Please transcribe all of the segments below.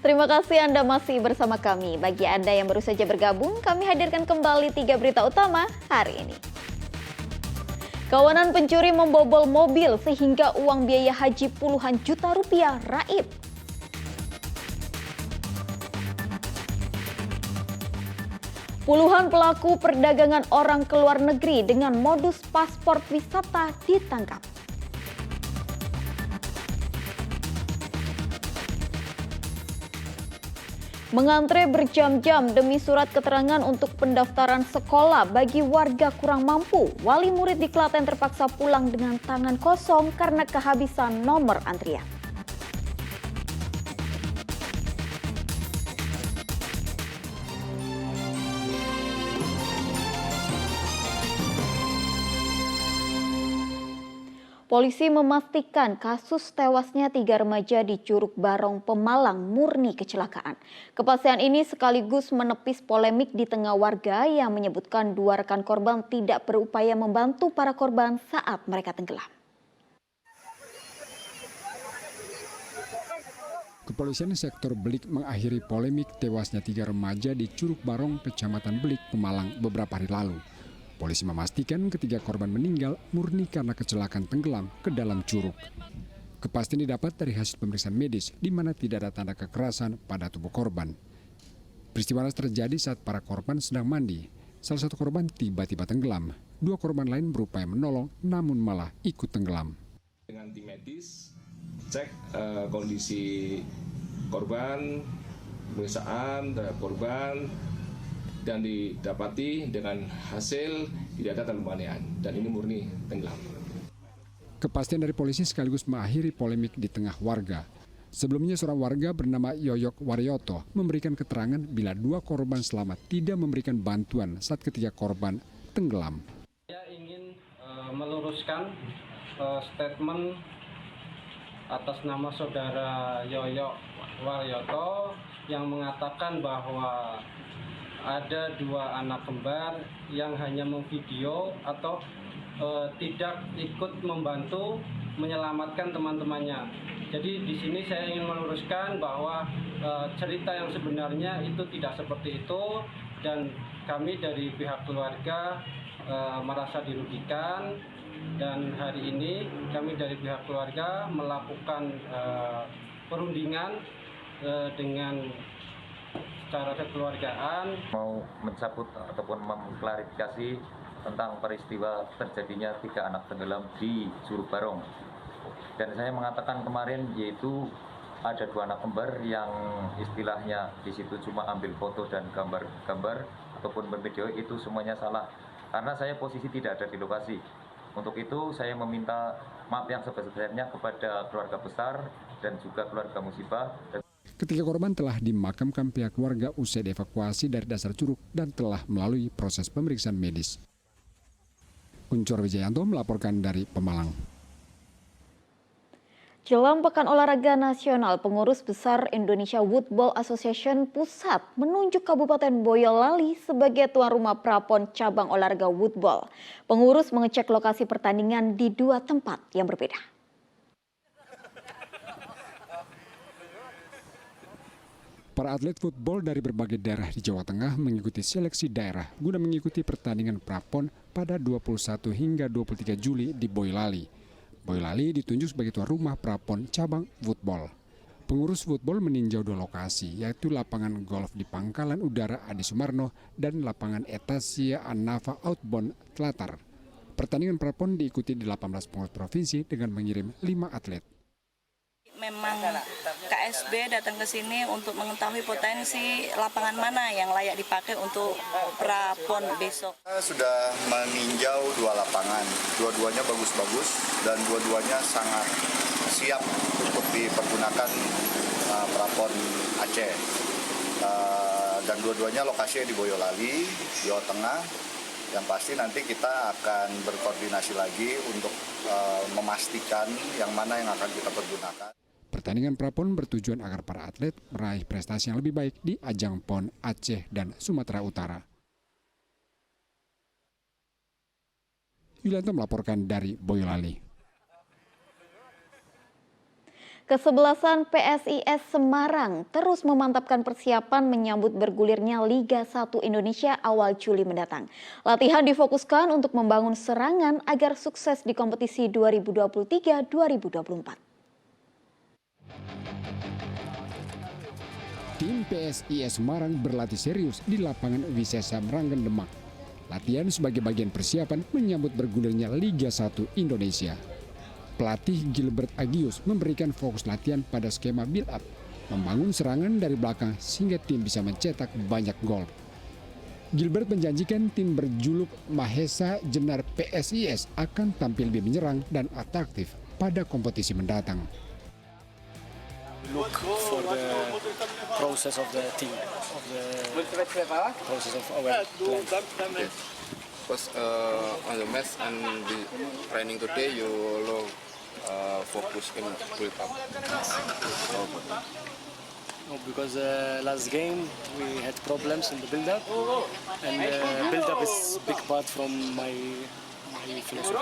Terima kasih Anda masih bersama kami. Bagi Anda yang baru saja bergabung, kami hadirkan kembali 3 berita utama hari ini. Kawanan pencuri membobol mobil sehingga uang biaya haji puluhan juta rupiah raib. Puluhan pelaku perdagangan orang ke luar negeri dengan modus paspor wisata ditangkap. Mengantre berjam-jam demi surat keterangan untuk pendaftaran sekolah bagi warga kurang mampu. Wali murid di Klaten terpaksa pulang dengan tangan kosong karena kehabisan nomor antrian. Polisi memastikan kasus tewasnya 3 remaja di Curug Barong, Pemalang murni kecelakaan. Kepastian ini sekaligus menepis polemik di tengah warga yang menyebutkan 2 rekan korban tidak berupaya membantu para korban saat mereka tenggelam. Kepolisian sektor Belik mengakhiri polemik tewasnya 3 remaja di Curug Barong, Kecamatan Belik, Pemalang beberapa hari lalu. Polisi memastikan ketiga korban meninggal murni karena kecelakaan tenggelam ke dalam curug. Kepastian didapat dari hasil pemeriksaan medis di mana tidak ada tanda kekerasan pada tubuh korban. Peristiwa terjadi saat para korban sedang mandi. Salah satu korban tiba-tiba tenggelam. 2 korban lain berupaya menolong namun malah ikut tenggelam. Dengan tim medis cek kondisi korban, pemeriksaan terhadap korban, dan didapati dengan hasil tidak ada tanda penganiayaan dan ini murni tenggelam. Kepastian dari polisi sekaligus mengakhiri polemik di tengah warga. Sebelumnya seorang warga bernama Yoyok Waryoto memberikan keterangan bila 2 korban selamat tidak memberikan bantuan saat ketiga korban tenggelam. Saya ingin meluruskan statement atas nama saudara Yoyok Waryoto yang mengatakan bahwa ada 2 anak kembar yang hanya memvideo atau tidak ikut membantu menyelamatkan teman-temannya. Jadi di sini saya ingin meluruskan bahwa cerita yang sebenarnya itu tidak seperti itu dan kami dari pihak keluarga merasa dirugikan dan hari ini kami dari pihak keluarga melakukan perundingan dengan secara kekeluargaan. Mau mencabut ataupun mengklarifikasi tentang peristiwa terjadinya 3 anak tenggelam di Curug Barong. Dan saya mengatakan kemarin yaitu ada 2 anak kembar yang istilahnya di situ cuma ambil foto dan gambar-gambar ataupun bervideo, itu semuanya salah. Karena saya posisi tidak ada di lokasi. Untuk itu saya meminta maaf yang sebesar-besarnya kepada keluarga besar dan juga keluarga musibah. Ketiga korban telah dimakamkan pihak keluarga usai dievakuasi dari dasar curug dan telah melalui proses pemeriksaan medis. Uncor Wijayanto melaporkan dari Pemalang. Jelang Pekan Olahraga Nasional, Pengurus Besar Indonesia Woodball Association Pusat menunjuk Kabupaten Boyolali sebagai tuan rumah Prapon cabang olahraga woodball. Pengurus mengecek lokasi pertandingan di 2 tempat yang berbeda. Para atlet football dari berbagai daerah di Jawa Tengah mengikuti seleksi daerah guna mengikuti pertandingan Prapon pada 21 hingga 23 Juli di Boyolali. Boyolali ditunjuk sebagai tuan rumah Prapon cabang football. Pengurus football meninjau 2 lokasi, yaitu lapangan golf di Pangkalan Udara Adi Sumarno dan lapangan Etasia Annava Outbound Tlatar. Pertandingan Prapon diikuti di 18 pengurus provinsi dengan mengirim 5 atlet. Memang KSB datang ke sini untuk mengetahui potensi lapangan mana yang layak dipakai untuk Prapon besok. Kita sudah meninjau 2 lapangan, dua-duanya bagus-bagus dan dua-duanya sangat siap untuk dipergunakan Prapon Aceh. Dan dua-duanya lokasinya di Boyolali, Jawa Tengah. Yang pasti nanti kita akan berkoordinasi lagi untuk memastikan yang mana yang akan kita pergunakan. Pertandingan Prapon bertujuan agar para atlet meraih prestasi yang lebih baik di ajang PON Aceh dan Sumatera Utara. Yulianto melaporkan dari Boyolali. Kesebelasan PSIS Semarang terus memantapkan persiapan menyambut bergulirnya Liga 1 Indonesia awal Juli mendatang. Latihan difokuskan untuk membangun serangan agar sukses di kompetisi 2023-2024. Tim PSIS Semarang berlatih serius di lapangan Wisesa Meranggen Demak. Latihan sebagai bagian persiapan menyambut bergulirnya Liga 1 Indonesia. Pelatih Gilbert Agius memberikan fokus latihan pada skema build-up, membangun serangan dari belakang sehingga tim bisa mencetak banyak gol. Gilbert menjanjikan tim berjuluk Mahesa Jenar PSIS akan tampil lebih menyerang dan atraktif pada kompetisi mendatang. Look for the process of the team, of the process of our plan. Because on the match and the training today, you will focus in build up. No, because last game we had problems in the build-up, and build-up is big part from my philosophy.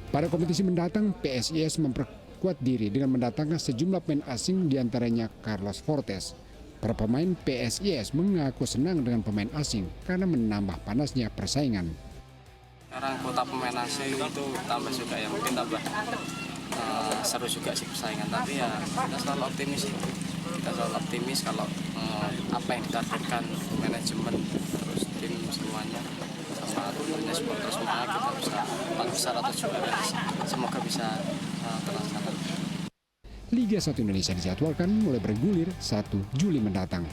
Pada kompetisi mendatang, PSIS memperkuat diri dengan mendatangkan sejumlah pemain asing diantaranya Carlos Fortes. Para pemain PSIS mengaku senang dengan pemain asing karena menambah panasnya persaingan. Sekarang kota pemain asing itu tambah juga ya, mungkin tambah seru juga sih persaingan. Tapi ya kita selalu optimis. Kita selalu optimis kalau apa yang ditargetkan manajemen terus tim semuanya sama tentunya supporter semuanya kita bisa 4 besar atau juara. Semoga bisa terlaksana. Liga 1 Indonesia dijadwalkan mulai bergulir 1 Juli mendatang.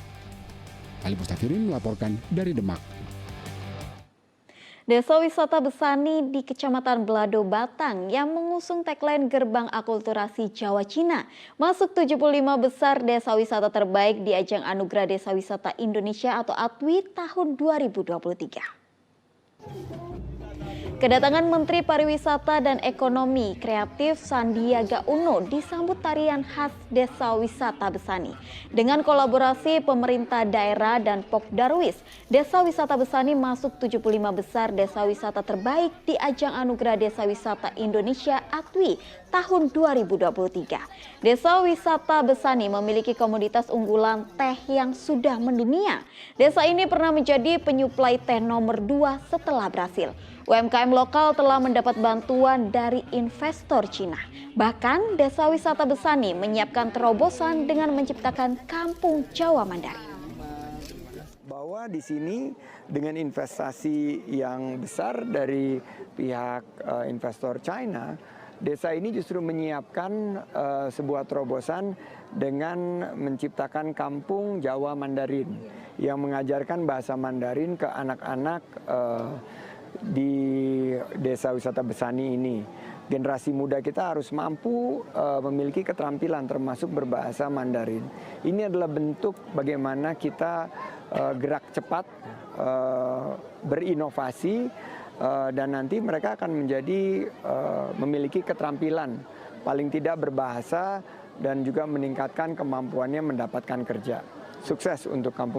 Ali Mustafirin melaporkan dari Demak. Desa Wisata Besani di Kecamatan Belado, Batang yang mengusung tagline Gerbang Akulturasi Jawa Cina masuk 75 besar desa wisata terbaik di ajang Anugerah Desa Wisata Indonesia atau ADWI tahun 2023. Kedatangan Menteri Pariwisata dan Ekonomi Kreatif Sandiaga Uno disambut tarian khas Desa Wisata Besani. Dengan kolaborasi pemerintah daerah dan Pokdarwis, Desa Wisata Besani masuk 75 besar desa wisata terbaik di ajang Anugerah Desa Wisata Indonesia ADWI tahun 2023. Desa Wisata Besani memiliki komoditas unggulan teh yang sudah mendunia. Desa ini pernah menjadi penyuplai teh nomor 2 setelah Brasil. UMKM lokal telah mendapat bantuan dari investor Cina. Bahkan Desa Wisata Besani menyiapkan terobosan dengan menciptakan Kampung Jawa Mandarin. Bahwa di sini dengan investasi yang besar dari pihak investor China, desa ini justru menyiapkan sebuah terobosan dengan menciptakan Kampung Jawa Mandarin yang mengajarkan bahasa Mandarin ke anak-anak di Desa Wisata Besani ini. Generasi muda kita harus mampu memiliki keterampilan termasuk berbahasa Mandarin. Ini adalah bentuk bagaimana kita gerak cepat, berinovasi, dan nanti mereka akan menjadi memiliki keterampilan paling tidak berbahasa dan juga meningkatkan kemampuannya mendapatkan kerja. Sukses untuk Kampung